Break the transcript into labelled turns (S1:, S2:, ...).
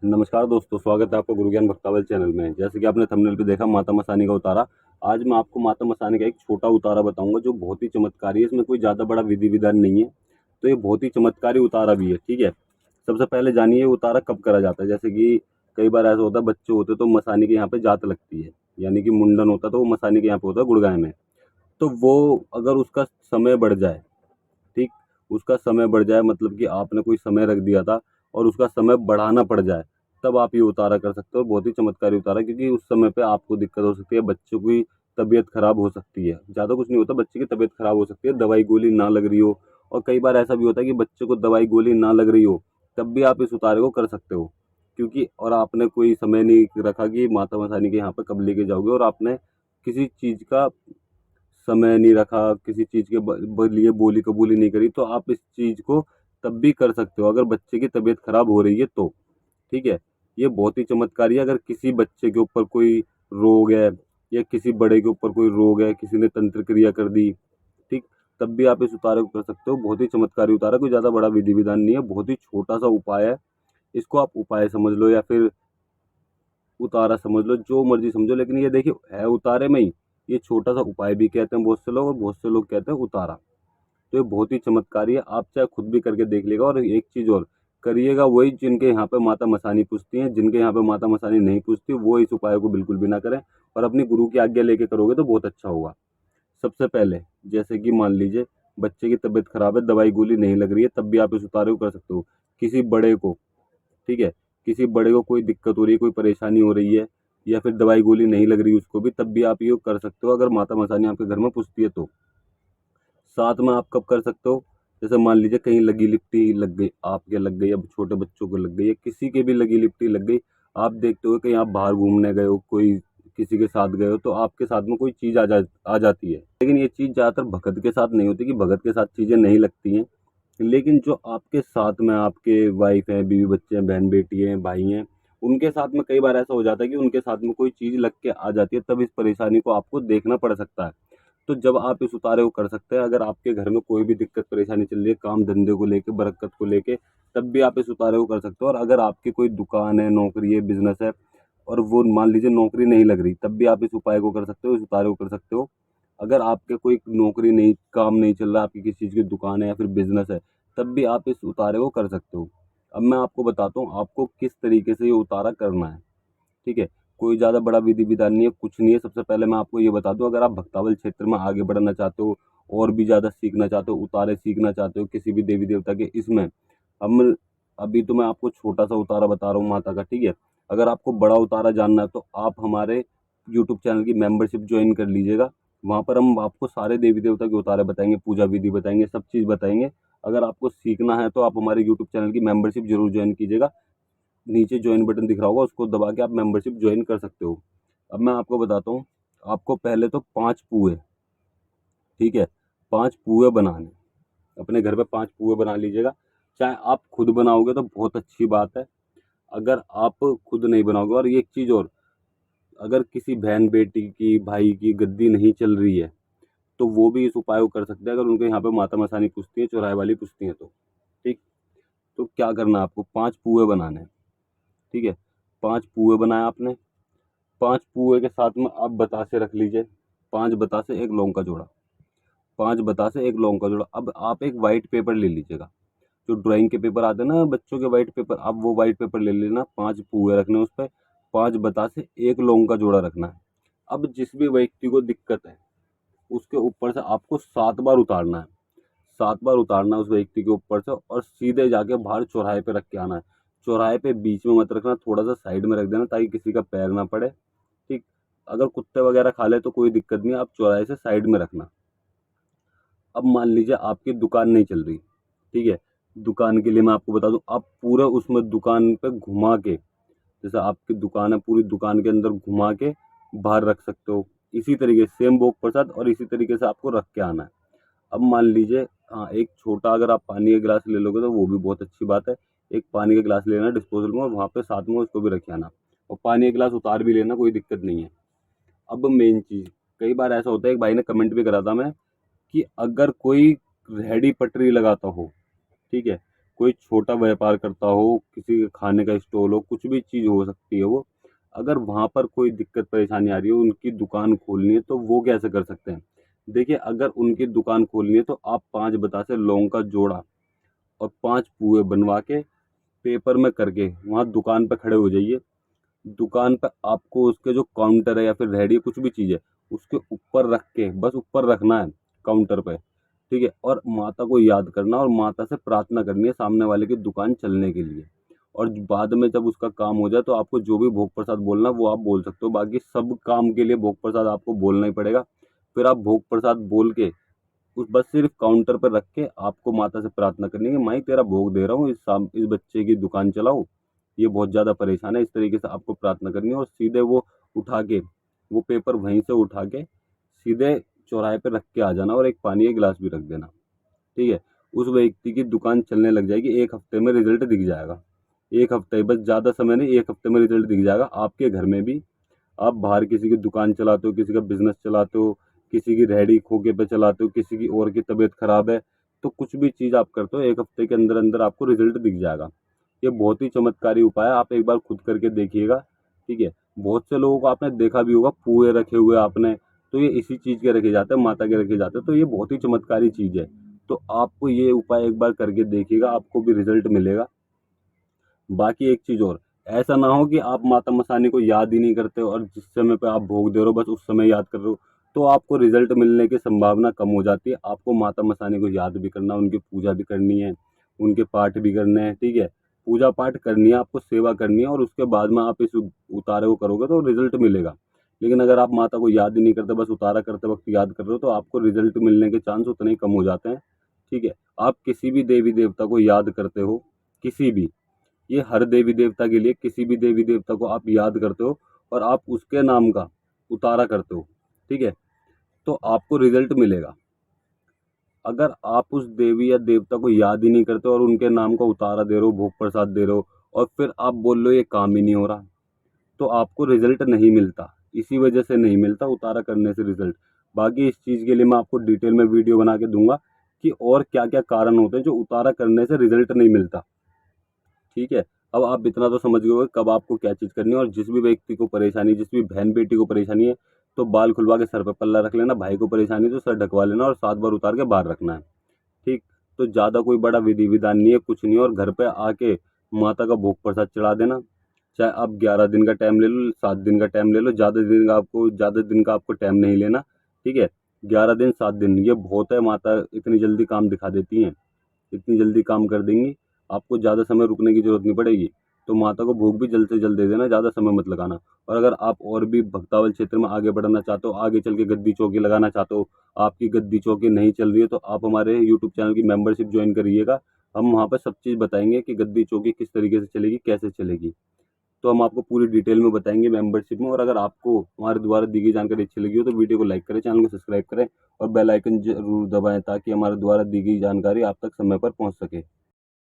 S1: नमस्कार दोस्तों, स्वागत है आपका गुरु ज्ञान भक्तावल चैनल में। जैसे कि आपने थंबनेल पे देखा माता मसानी का उतारा। आज मैं आपको माता मसानी का एक छोटा उतारा बताऊंगा जो बहुत ही चमत्कारी है। इसमें कोई ज़्यादा बड़ा विधि विधान नहीं है, तो ये बहुत ही चमत्कारी उतारा भी है। ठीक है, सबसे पहले जानिए उतारा कब करा जाता है। जैसे कि कई बार ऐसा होता है, बच्चे होते तो मसानी के यहाँ पे जात लगती है, यानी कि मुंडन होता है, तो वो मसानी के यहाँ पे होता है गुड़गाय में। तो वो अगर उसका समय बढ़ जाए, ठीक, उसका समय बढ़ जाए मतलब कि आपने कोई समय रख दिया था और उसका समय बढ़ाना पड़ जाए, तब आप ये उतारा कर सकते हो। बहुत ही चमत्कारी उतारा, क्योंकि उस समय पे आपको दिक्कत हो सकती है, बच्चों की तबीयत खराब हो सकती है। ज़्यादा कुछ नहीं होता, बच्चे की तबीयत खराब हो सकती है, दवाई गोली ना लग रही हो। और कई बार ऐसा भी होता है कि बच्चे को दवाई गोली ना लग रही हो, तब भी आप इस उतारे को कर सकते हो। क्योंकि और आपने कोई समय नहीं रखा कि माता मसानी के यहाँ पे कब लेके जाओगे, और आपने किसी चीज़ का समय नहीं रखा, किसी चीज़ के लिए बोली कबूली नहीं करी, तो आप इस चीज़ को तब भी कर सकते हो अगर बच्चे की तबीयत खराब हो रही है तो। ठीक है, ये बहुत ही चमत्कारी है। अगर किसी बच्चे के ऊपर कोई रोग है या किसी बड़े के ऊपर कोई रोग है, किसी ने तंत्र क्रिया कर दी, ठीक, तब भी आप इस उतारे को कर सकते हो। बहुत ही चमत्कारी उतारा, कोई ज़्यादा बड़ा विधि विधान नहीं है, बहुत ही छोटा सा उपाय है। इसको आप उपाय समझ लो या फिर उतारा समझ लो, जो मर्जी समझो, लेकिन ये देखिए है उतारे में ही। ये छोटा सा उपाय भी कहते हैं बहुत से लोग, और बहुत से लोग कहते हैं उतारा। तो ये बहुत ही चमत्कारी है, आप चाहे खुद भी करके देख लेगा। और एक चीज़ और करिएगा, वही जिनके यहाँ पे माता मसानी पूछती हैं, जिनके यहाँ पे माता मसानी नहीं पूछती वो इस उपाय को बिल्कुल भी ना करें। और अपनी गुरु की आज्ञा लेके करोगे तो बहुत अच्छा होगा। सबसे पहले, जैसे कि मान लीजिए बच्चे की तबीयत खराब है, दवाई गोली नहीं लग रही है, तब भी आप इस उतारे को कर सकते हो। किसी बड़े को, ठीक है, किसी बड़े को कोई दिक्कत हो रही है, कोई परेशानी हो रही है, या फिर दवाई गोली नहीं लग रही उसको भी, तब भी आप ये कर सकते हो अगर माता मसानी आपके घर में पूछती है तो। साथ में आप कब कर सकते हो, जैसे मान लीजिए कहीं लगी लिपटी लग गई, आपके लग गई, अब छोटे बच्चों को लग गई, या किसी के भी लगी लिपटी लग गई। आप देखते हो कहीं आप बाहर घूमने गए हो, कोई किसी के साथ गए हो, तो आपके साथ में कोई चीज़ आ जाती है। लेकिन ये चीज़ ज़्यादातर भगत के साथ नहीं होती, कि भगत के साथ चीज़ें नहीं लगती हैं। लेकिन जो आपके साथ में आपके वाइफ हैं, बीवी बच्चे हैं, बहन बेटी हैं, भाई हैं, उनके साथ में कई बार ऐसा हो जाता है कि उनके साथ में कोई चीज़ लग के आ जाती है, तब इस परेशानी को आपको देखना पड़ सकता है। तो जब आप इस उतारे को कर सकते हैं, अगर आपके घर में कोई भी दिक्कत परेशानी चल रही है काम धंधे को लेके, बरकत को लेके, तब भी आप इस उतारे को कर सकते हो। और अगर आपकी कोई दुकान है, नौकरी है, बिजनेस है, और वो मान लीजिए नौकरी नहीं लग रही, तब भी आप इस उपाय को कर सकते हो, इस उतारे को कर सकते हो। अगर आपके कोई नौकरी नहीं, काम नहीं चल रहा, आपकी किसी चीज़ की दुकान है या फिर बिजनेस है, तब भी आप इस उतारे को कर सकते हो। अब मैं आपको बताता हूँ आपको किस तरीके से ये उतारा करना है। ठीक है, कोई ज़्यादा बड़ा विधि विधान नहीं है, कुछ नहीं है। सबसे पहले मैं आपको ये बता दूं, अगर आप भक्तावल क्षेत्र में आगे बढ़ना चाहते हो, और भी ज़्यादा सीखना चाहते हो, उतारे सीखना चाहते हो किसी भी देवी देवता के, इसमें हम अभी तो मैं आपको छोटा सा उतारा बता रहा हूँ माता का। ठीक है, अगर आपको बड़ा उतारा जानना है तो आप हमारे यूट्यूब चैनल की मेंबरशिप ज्वाइन कर लीजिएगा। वहाँ पर हम आपको सारे देवी देवता के उतारे बताएंगे, पूजा विधि बताएंगे, सब चीज़ बताएंगे। अगर आपको सीखना है तो आप हमारे यूट्यूब चैनल की मेंबरशिप जरूर ज्वाइन कीजिएगा। नीचे ज्वाइन बटन दिख रहा होगा, उसको दबा के आप मेंबरशिप ज्वाइन कर सकते हो। अब मैं आपको बताता हूँ, आपको पहले तो 5 पुए, ठीक है, 5 पुए बनाने, अपने घर पे 5 पुए बना लीजिएगा। चाहे आप खुद बनाओगे तो बहुत अच्छी बात है, अगर आप खुद नहीं बनाओगे। और ये एक चीज़ और, अगर किसी बहन बेटी की, भाई की गद्दी नहीं चल रही है, तो वो भी इस उपाय को कर सकते हैं, अगर उनके यहाँ पे माता मसानी पूछती है, चौराहे वाली पूछती है तो। ठीक, तो क्या करना है आपको, 5 पुए बनाने हैं। ठीक है, 5 पुए बनाए आपने, 5 पुए के साथ में आप बतासे रख लीजिए। 5 बतासे, 1 लौंग का जोड़ा, 5 बतासे, 1 लौंग का जोड़ा। अब आप एक वाइट पेपर ले लीजिएगा, जो ड्राइंग के पेपर आते हैं ना बच्चों के, वाइट पेपर, आप वो वाइट पेपर ले लेना। 5 पुए रखने उस पर, 5 बतासे, 1 लौंग का जोड़ा रखना है। अब जिस भी व्यक्ति को दिक्कत है, उसके ऊपर से आपको 7 बार उतारना है। 7 बार उतारना है उस व्यक्ति के ऊपर से, और सीधे जाके बाहर चौराहे पे रख के आना है। चौराहे पे बीच में मत रखना, थोड़ा सा साइड में रख देना, ताकि किसी का पैर ना पड़े। ठीक, अगर कुत्ते वगैरह खा ले तो कोई दिक्कत नहीं है, आप चौराहे से साइड में रखना। अब मान लीजिए आपकी दुकान नहीं चल रही, ठीक है, दुकान के लिए मैं आपको बता दूं, आप पूरा उसमें दुकान पे घुमा के, जैसे आपकी दुकान है, पूरी दुकान के अंदर घुमा के बाहर रख सकते हो। इसी तरीके से सेम भोग प्रसाद, और इसी तरीके से आपको रख के आना है। अब मान लीजिए, हाँ, एक छोटा अगर आप पानी का गिलास ले लोगे तो वो भी बहुत अच्छी बात है। एक पानी का गिलास लेना डिस्पोजल में, और वहाँ पे साथ में उसको भी रख आना, और पानी का गिलास उतार भी लेना, कोई दिक्कत नहीं है। अब मेन चीज़, कई बार ऐसा होता है, एक भाई ने कमेंट भी करा था मैं, कि अगर कोई रेहड़ी पटरी लगाता हो, ठीक है, कोई छोटा व्यापार करता हो, किसी का खाने का स्टॉल हो, कुछ भी चीज़ हो सकती है वो। अगर वहाँ पर कोई दिक्कत परेशानी आ रही है, उनकी दुकान खोलनी है, तो वो कैसे कर सकते हैं? देखिए, अगर उनकी दुकान खोलनी है तो आप 5 बतासे लौंग का जोड़ा और 5 पुए बनवा के पेपर में करके वहाँ दुकान पे खड़े हो जाइए। दुकान पे आपको उसके जो काउंटर है या फिर रेहड़ी कुछ भी चीज़ है, उसके ऊपर रख के बस ऊपर रखना है काउंटर पे, ठीक है? और माता को याद करना और माता से प्रार्थना करनी है सामने वाले की दुकान चलने के लिए। और बाद में जब उसका काम हो जाए तो आपको जो भी भोग प्रसाद बोलना है वो आप बोल सकते हो। बाकी सब काम के लिए भोग प्रसाद आपको बोलना ही पड़ेगा। फिर आप भोग प्रसाद बोल के उस बस सिर्फ काउंटर पर रख के आपको माता से प्रार्थना करनी है कि माई तेरा भोग दे रहा हूँ, इस बच्चे की दुकान चलाओ, ये बहुत ज़्यादा परेशान है। इस तरीके से आपको प्रार्थना करनी है और सीधे वो उठा के वो पेपर वहीं से उठा के सीधे चौराहे पे रख के आ जाना और एक पानी का गिलास भी रख देना, ठीक है? उस व्यक्ति की दुकान चलने लग जाएगी, 1 हफ्ते में रिजल्ट दिख जाएगा। 1 हफ्ते बस, ज़्यादा समय नहीं, 1 हफ्ते में रिजल्ट दिख जाएगा। आपके घर में भी आप बाहर किसी की दुकान चलाते हो, किसी का बिजनेस चलाते हो, किसी की रेहड़ी खोके पे चलाते हो, किसी की और की तबीयत खराब है, तो कुछ भी चीज़ आप करते हो 1 हफ्ते के अंदर अंदर आपको रिजल्ट दिख जाएगा। ये बहुत ही चमत्कारी उपाय है, आप एक बार खुद करके देखिएगा, ठीक है? बहुत से लोगों को आपने देखा भी होगा पुए रखे हुए आपने, तो ये इसी चीज़ के रखे जाते हैं, माता के रखे जाते हैं, तो ये बहुत ही चमत्कारी चीज़ है। तो आपको ये उपाय एक बार करके देखिएगा, आपको भी रिजल्ट मिलेगा। बाकी एक चीज़ और, ऐसा ना हो कि आप माता मसानी को याद ही नहीं करते हो और जिस समय पे आप भोग दे रहे हो बस उस समय याद कर रहे हो, तो आपको रिजल्ट मिलने की संभावना कम हो जाती है। आपको माता मसानी को याद भी करना, उनकी पूजा भी करनी है, उनके पाठ भी करने हैं, ठीक है? पूजा पाठ करनी है, आपको सेवा करनी है और उसके बाद में आप इस उतारे को करोगे तो रिजल्ट मिलेगा। लेकिन अगर आप माता को याद ही नहीं करते, बस उतारा करते वक्त याद कर रहे हो, तो आपको रिजल्ट मिलने के चांस उतने ही कम हो जाते हैं, ठीक है? आप किसी भी देवी देवता को याद करते हो, किसी भी, ये हर देवी देवता के लिए, किसी भी देवी देवता को आप याद करते हो और आप उसके नाम का उतारा करते हो, ठीक है? तो आपको रिजल्ट मिलेगा। अगर आप उस देवी या देवता को याद ही नहीं करते और उनके नाम का उतारा दे रहे हो, भोग प्रसाद दे रहे हो और फिर आप बोल रहे हो ये काम ही नहीं हो रहा, तो आपको रिजल्ट नहीं मिलता। इसी वजह से नहीं मिलता उतारा करने से रिजल्ट। बाकी इस चीज़ के लिए मैं आपको डिटेल में वीडियो बना के दूंगा कि और क्या क्या कारण होते हैं जो उतारा करने से रिजल्ट नहीं मिलता, ठीक है? अब आप इतना तो समझ गए होंगे कब आपको क्या चीज़ करनी है। और जिस भी व्यक्ति को परेशानी, जिस भी बहन बेटी को परेशानी है, तो बाल खुलवा के सर पे पल्ला रख लेना। भाई को परेशानी है तो सर ढकवा लेना और 7 बार उतार के बाहर रखना है, ठीक? तो ज़्यादा कोई बड़ा विधि विधान नहीं है, कुछ नहीं है। और घर पे आके माता का भोग प्रसाद चढ़ा देना। चाहे आप 11 दिन का टाइम ले लो, 7 दिन का टाइम ले लो, ज़्यादा दिन का आपको टाइम नहीं लेना, ठीक है? 11 दिन, 7 दिन ये बहुत है। माता इतनी जल्दी काम दिखा देती हैं, इतनी जल्दी काम कर देंगी, आपको ज़्यादा समय रुकने की ज़रूरत नहीं पड़ेगी। तो माता को भोग भी जल्द से जल्द दे देना, ज़्यादा समय मत लगाना। और अगर आप और भी भक्तावल क्षेत्र में आगे बढ़ना चाहते हो, आगे चल के गद्दी चौकी लगाना चाहते हो, आपकी गद्दी चौकी नहीं चल रही है, तो आप हमारे यूट्यूब चैनल की मेंबरशिप ज्वाइन करिएगा। हम वहाँ पर सब चीज़ बताएंगे कि गद्दी चौकी किस तरीके से चलेगी, कैसे चलेगी। तो हम आपको पूरी डिटेल में बताएंगे मेंबरशिप में। और अगर आपको हमारे द्वारा दी गई जानकारी अच्छी लगी हो तो वीडियो को लाइक करें, चैनल को सब्सक्राइब करें और बेल आइकन जरूर दबाएं ताकि हमारे द्वारा दी गई जानकारी आप तक समय पर पहुंच सके।